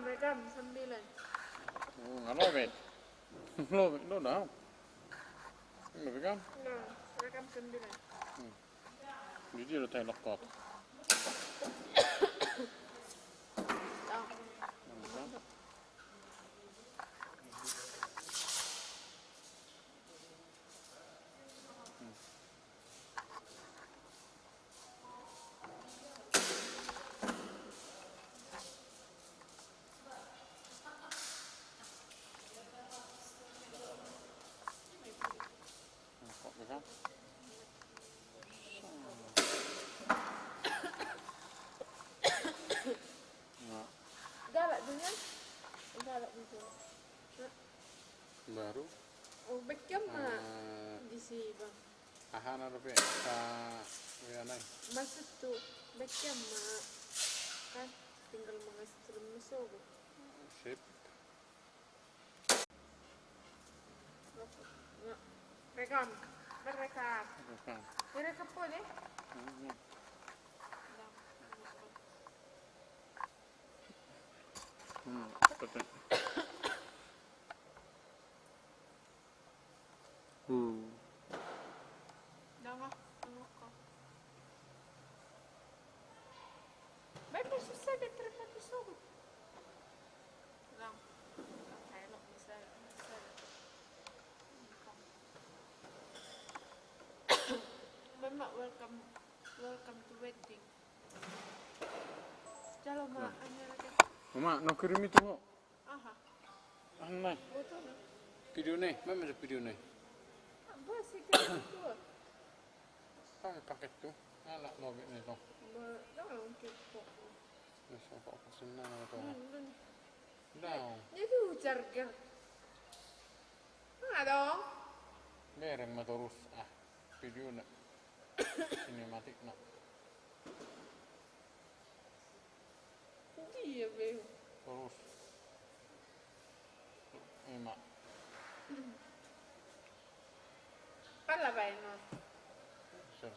rekam 9. Oh, nggak bet. Lo dah. Nggak kan? Nah, rekam 9. Jadi udah tayo lokot. Tahu. Kok kan? Nggak. Galak dengan. Galak gitu. Baru. Oh, Beckham mah di sini bang. Ahan ada pe. Sa wianay. Maksud tuh Beckham mah kan tinggal mengasih masuk. Sip. Rekam, merekam. Rekam. Merekam po deh. Betul. Nama ko. Baik susah deh terima masuk. Lang. Kayak bisa. Mama welcome to wedding. Jalo ma anya lagi. Mama, no kirim itu kok. Aha. Aneh. Foto na. Video nih, mama ada video nih. Apa sih kan itu? Pakai tuh. Anak mau nih tuh. Dalam kepo. Masuk kok senang atau? Dun. Daw. Jadi charger. Nggak dong. Mereng mah terus video nak. Sinematik nak. Iya beo. Terus. Emak. Pala ba yun? Sir,